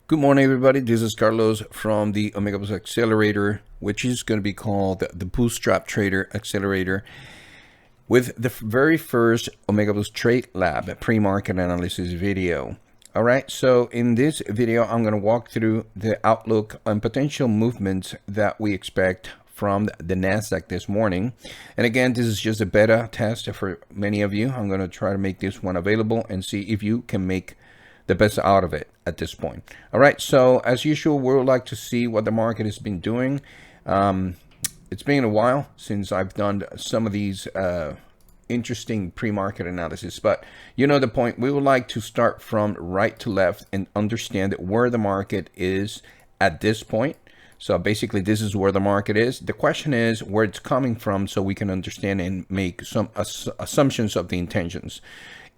Good morning, everybody. This is Carlos from the Omega Boost Accelerator, which is going to be called the Bootstrap Trader Accelerator, with the very first Omega Boost Trade Lab pre-market analysis video. All right, so in this video, I'm going to walk through the outlook on potential movements that we expect from the Nasdaq this morning. And again, this is just a beta test for many of you. I'm going to try to make this one available and see if you can make the best out of it at this point. All right, so as usual, we would like to see what the market has been doing. It's been a while since I've done some of these interesting pre-market analysis, but you know the point. We would like to start from right to left and understand where the market is at this point. So basically, this is where the market is. The question is where it's coming from, so we can understand and make some assumptions of the intentions.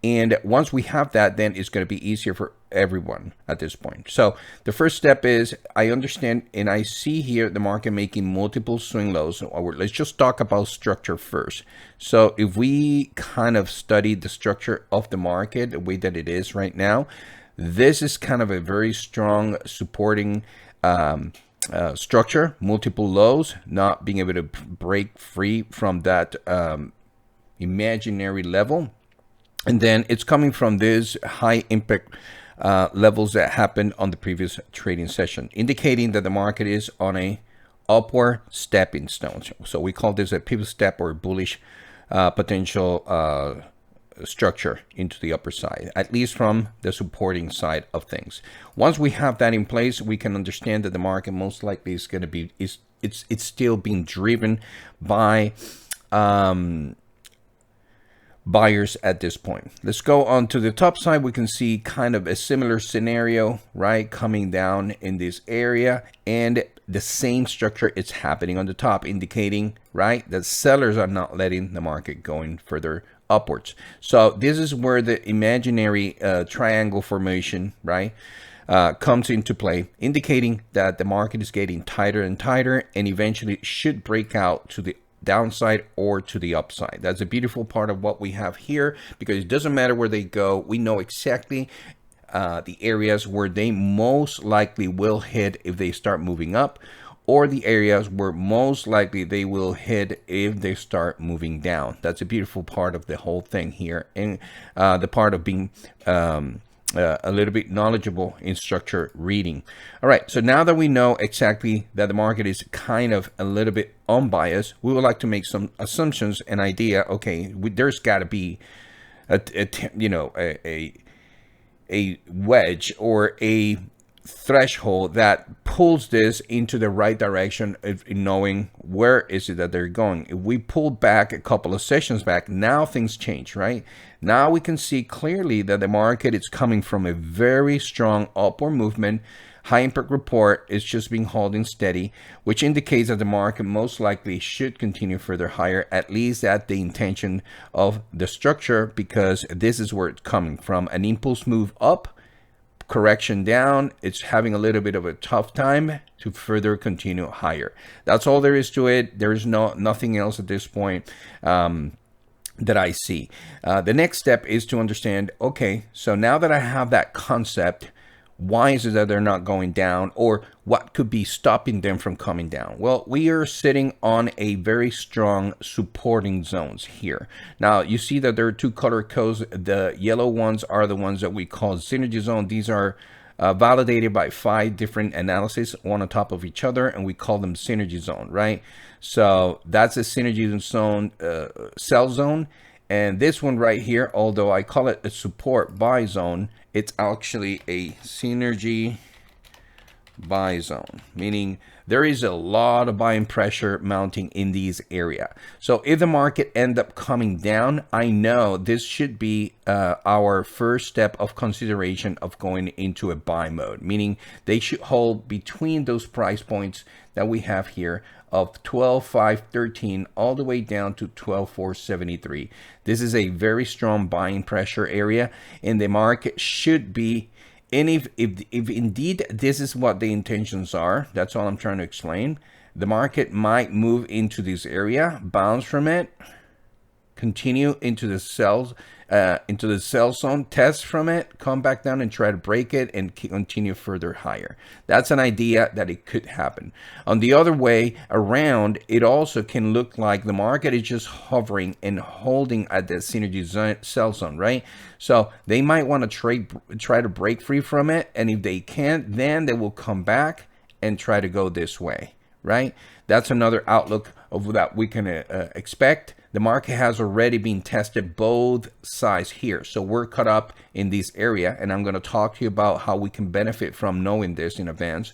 And once we have that, then it's going to be easier for everyone at this point. So the first step is I understand and I see here the market making multiple swing lows. Let's just talk about structure first. So if we kind of study the structure of the market, the way that it is right now, this is kind of a very strong supporting structure, multiple lows, not being able to break free from that imaginary level. And then it's coming from these high impact levels that happened on the previous trading session, indicating that the market is on a upward stepping stone. So we call this a pivot step or bullish potential structure into the upper side, at least from the supporting side of things. Once we have that in place, we can understand that the market most likely is going to be it's still being driven by buyers at this point. Let's go on to the top side. We can see kind of a similar scenario, right, coming down in this area, and the same structure is happening on the top, indicating, right, that sellers are not letting the market going further upwards. So this is where the imaginary triangle formation, right, comes into play, indicating that the market is getting tighter and tighter and eventually should break out to the downside or to the upside. That's a beautiful part of what we have here, because it doesn't matter where they go. We know exactly the areas where they most likely will hit if they start moving up, or the areas where most likely they will hit if they start moving down. That's a beautiful part of the whole thing here, and the part of being a little bit knowledgeable in structure reading. All right, so now that we know exactly that the market is kind of a little bit unbiased, we would like to make some assumptions, an idea. Okay, there's got to be a wedge or a threshold that pulls this into the right direction of knowing where is it that they're going. If we pull back a couple of sessions back, now things change, right? Now we can see clearly that the market is coming from a very strong upward movement. High impact report is just being holding steady, which indicates that the market most likely should continue further higher, at least at the intention of the structure, because this is where it's coming from. An impulse move up, correction down, it's having a little bit of a tough time to further continue higher. That's all there is to it. There is nothing else at this point that I see. The next step is to understand, okay, so now that I have that concept, why is it that they're not going down, or what could be stopping them from coming down? Well, we are sitting on a very strong supporting zones here. Now, you see that there are two color codes. The yellow ones are the ones that we call synergy zone. These are validated by 5 different analyses, one on top of each other, and we call them synergy zone, right? So that's a synergy zone, sell zone. And this one right here, although I call it a support buy zone, it's actually a synergy buy zone, meaning there is a lot of buying pressure mounting in these area. So if the market end up coming down, I know this should be our first step of consideration of going into a buy mode, meaning they should hold between those price points that we have here of 12,513 all the way down to 12,473. This is a very strong buying pressure area, and the market should be. And if indeed this is what the intentions are, that's all I'm trying to explain. The market might move into this area, bounce from it, continue into the sell zone, test from it, come back down and try to break it and continue further higher. That's an idea that it could happen. On the other way around, it also can look like the market is just hovering and holding at the synergy sell zone, right? So they might want to try to break free from it, and if they can't, then they will come back and try to go this way, right? That's another outlook of that we can expect. The market has already been tested both sides here. So we're caught up in this area, and I'm going to talk to you about how we can benefit from knowing this in advance.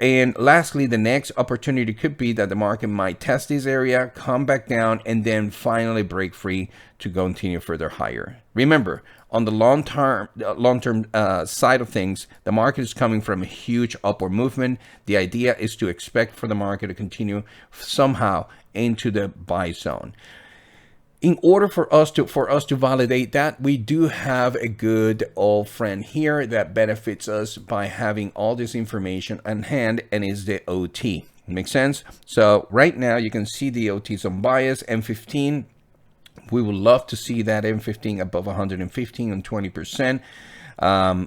And lastly, the next opportunity could be that the market might test this area, come back down, and then finally break free to continue further higher. Remember, on the long-term side of things, the market is coming from a huge upward movement. The idea is to expect for the market to continue somehow into the buy zone. In order for us to validate that, we do have a good old friend here that benefits us by having all this information on hand, and is the OT. Makes sense? So right now you can see the OTs on bias, M15. We would love to see that M15 above 115 and 20%.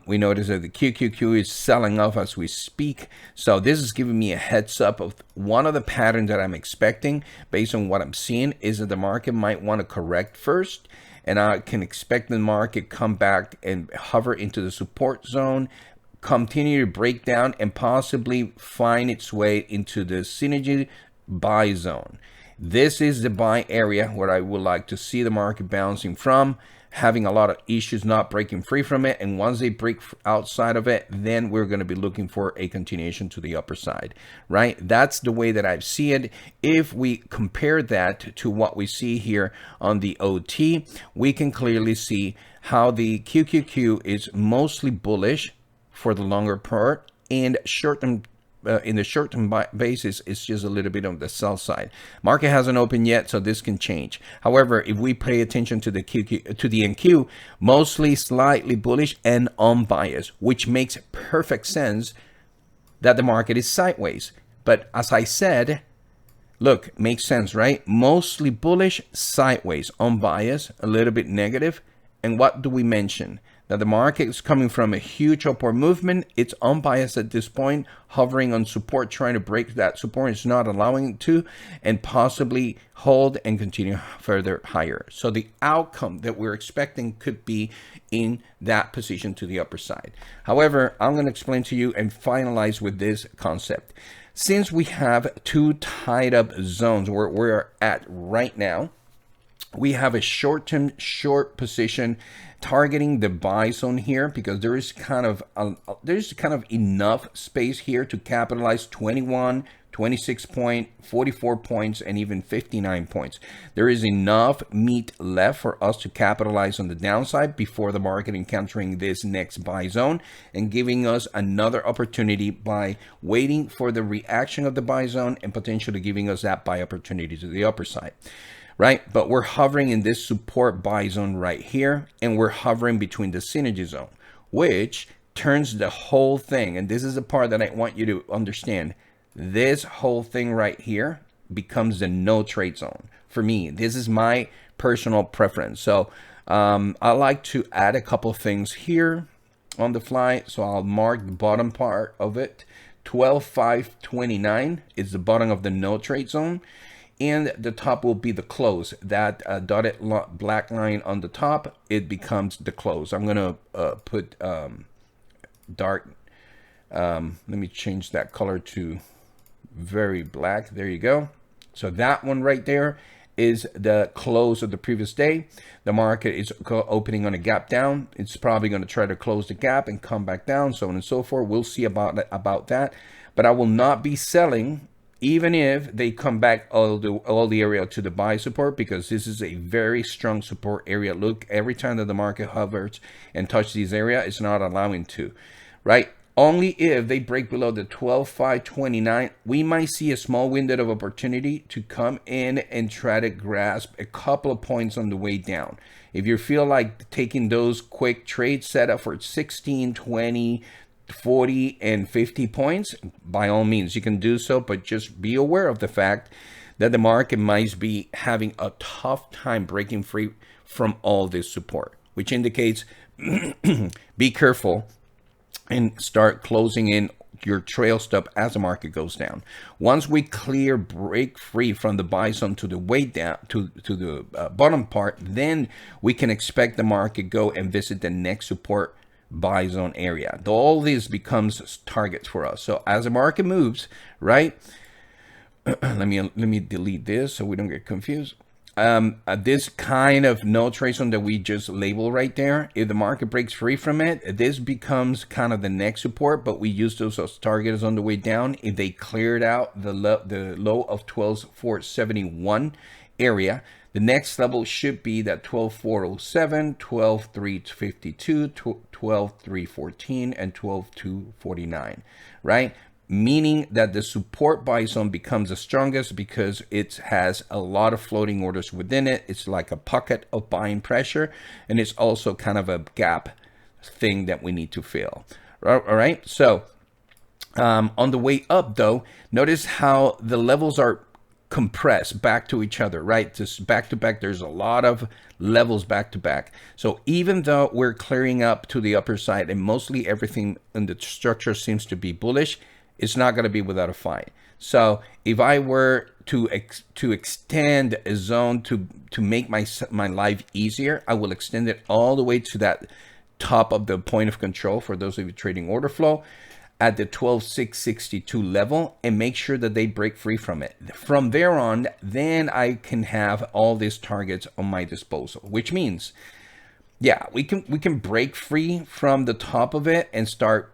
We notice that the QQQ is selling off as we speak. So this is giving me a heads up of one of the patterns that I'm expecting based on what I'm seeing is that the market might want to correct first. And I can expect the market come back and hover into the support zone, continue to break down, and possibly find its way into the synergy buy zone. This is the buy area where I would like to see the market bouncing from, having a lot of issues not breaking free from it. And once they break outside of it, then we're going to be looking for a continuation to the upper side, right? That's the way that I see it. If we compare that to what we see here on the OT, we can clearly see how the QQQ is mostly bullish for the longer part, and short-term in the short-term basis, it's just a little bit on the sell side. Market hasn't opened yet, so this can change. However, if we pay attention to the NQ, mostly slightly bullish and unbiased, which makes perfect sense that the market is sideways. But as I said, look, makes sense, right? Mostly bullish, sideways, unbiased, a little bit negative. And what do we mention? That the market is coming from a huge upward movement. It's unbiased at this point, hovering on support, trying to break that support. It's not allowing it to, and possibly hold and continue further higher. So the outcome that we're expecting could be in that position to the upper side. However, I'm going to explain to you and finalize with this concept. Since we have two tied up zones where we're at right now, we have a short-term short position targeting the buy zone here, because there is kind of enough space here to capitalize 21, 26 point, 44 points, and even 59 points. There is enough meat left for us to capitalize on the downside before the market encountering this next buy zone and giving us another opportunity by waiting for the reaction of the buy zone and potentially giving us that buy opportunity to the upper side. Right? But we're hovering in this support buy zone right here, and we're hovering between the synergy zone, which turns the whole thing. And this is the part that I want you to understand. This whole thing right here becomes the no trade zone. For me, this is my personal preference. So I like to add a couple of things here on the fly. So I'll mark the bottom part of it. 12,529 is the bottom of the no trade zone. And the top will be the close. That dotted black line on the top, it becomes the close. I'm going to put dark. Let me change that color to very black. There you go. So that one right there is the close of the previous day. The market is opening on a gap down. It's probably going to try to close the gap and come back down, so on and so forth. We'll see about that. But I will not be selling even if they come back all the area to the buy support, because this is a very strong support area. Look, every time that the market hovers and touches this area, it's not allowing to, right? Only if they break below the 12,529, we might see a small window of opportunity to come in and try to grasp a couple of points on the way down. If you feel like taking those quick trades set up for 16, 20, 40 and 50 points, by all means you can do so, but just be aware of the fact that the market might be having a tough time breaking free from all this support, which indicates be careful and start closing in your trail stop as the market goes down. Once we break free from the buy zone to the way down to the bottom part, then we can expect the market go and visit the next support buy zone area. All this becomes targets for us. So as the market moves, right? let me delete this so we don't get confused. This kind of no trade zone that we just labeled right there, if the market breaks free from it, this becomes kind of the next support, but we use those as targets on the way down. If they cleared out the low of 12,471 area, the next level should be that 12,407, 12,352, 12,314, and 12,249, right? Meaning that the support buy zone becomes the strongest because it has a lot of floating orders within it. It's like a pocket of buying pressure, and it's also kind of a gap thing that we need to fill. All right. So on the way up, though, notice how the levels are compressed back to each other, right? Just back to back. There's a lot of levels back to back. So even though we're clearing up to the upper side and mostly everything in the structure seems to be bullish, it's not going to be without a fight. So if I were to extend a zone to make my life easier, I will extend it all the way to that top of the point of control for those of you trading order flow at the 12,662 level and make sure that they break free from it. From there on, then I can have all these targets on my disposal, which means, yeah, we can break free from the top of it and start,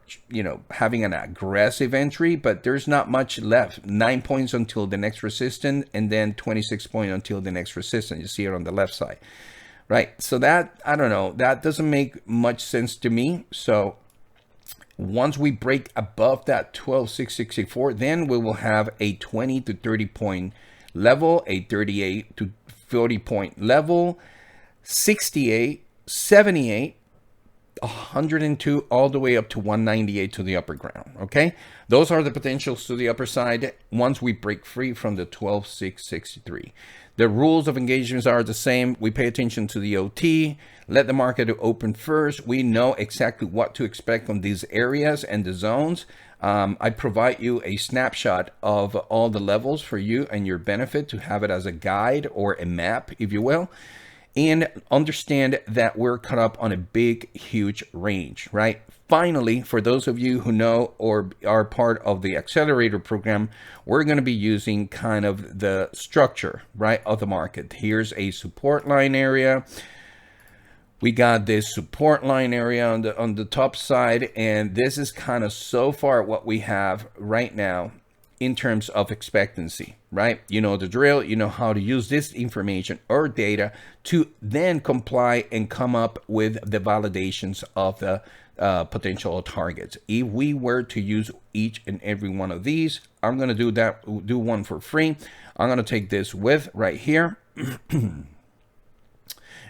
having an aggressive entry, but there's not much left. 9 points until the next resistance, and then 26 points until the next resistance. You see it on the left side, right? So that, I don't know, that doesn't make much sense to me. So once we break above that 12,664, then we will have a 20 to 30 point level, a 38 to 40 point level, 68, 78, 102, all the way up to 198 to the upper ground. Okay, those are the potentials to the upper side once we break free from the 12,663. The rules of engagements are the same. We pay attention to the OT, let the market open first. We know exactly what to expect on these areas and the zones. I provide you a snapshot of all the levels for you and your benefit to have it as a guide or a map, if you will. And understand that we're caught up on a big, huge range, right? Finally, for those of you who know or are part of the accelerator program, we're going to be using kind of the structure, right, of the market. Here's a support line area. We got this support line area on the top side, and this is kind of so far what we have right now in terms of expectancy, right? You know the drill, you know how to use this information or data to then comply and come up with the validations of the potential targets. If we were to use each and every one of these, I'm going to do one for free. I'm going to take this with right here. And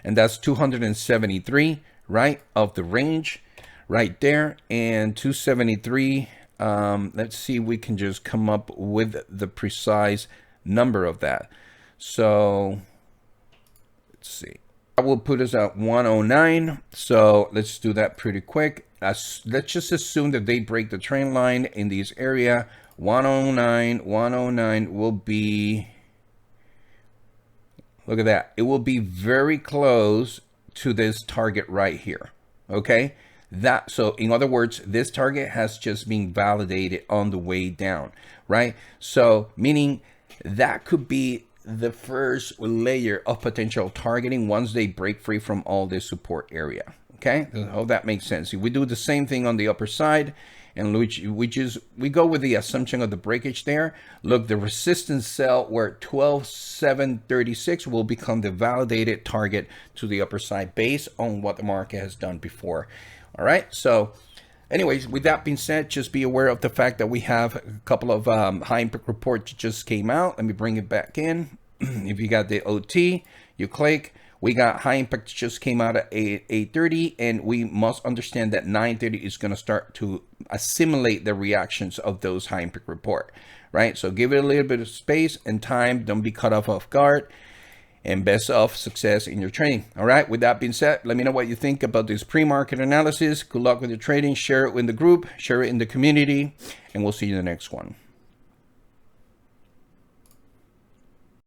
that's 273, right, of the range right there, and 273. Let's see if we can just come up with the precise number of that. So let's see. I will put us at 109. So let's do that pretty quick. Let's just assume that they break the trend line in this area. 109 will be, look at that. It will be very close to this target right here. Okay. So in other words, this target has just been validated on the way down, right? So meaning that could be the first layer of potential targeting once they break free from all this support area. Okay, I hope that makes sense. If we do the same thing on the upper side, and we go with the assumption of the breakage there. Look, the resistance cell where 12,736 will become the validated target to the upper side based on what the market has done before. All right, so anyways, with that being said, just be aware of the fact that we have a couple of high impact reports just came out. Let me bring it back in. If you got the OT, you click. We got high impact just came out at 8:30, and we must understand that 9:30 is going to start to assimilate the reactions of those high impact report, right? So give it a little bit of space and time. Don't be caught off guard, and best of success in your trading. All right. With that being said, let me know what you think about this pre-market analysis. Good luck with your trading. Share it in the group, share it in the community, and we'll see you in the next one.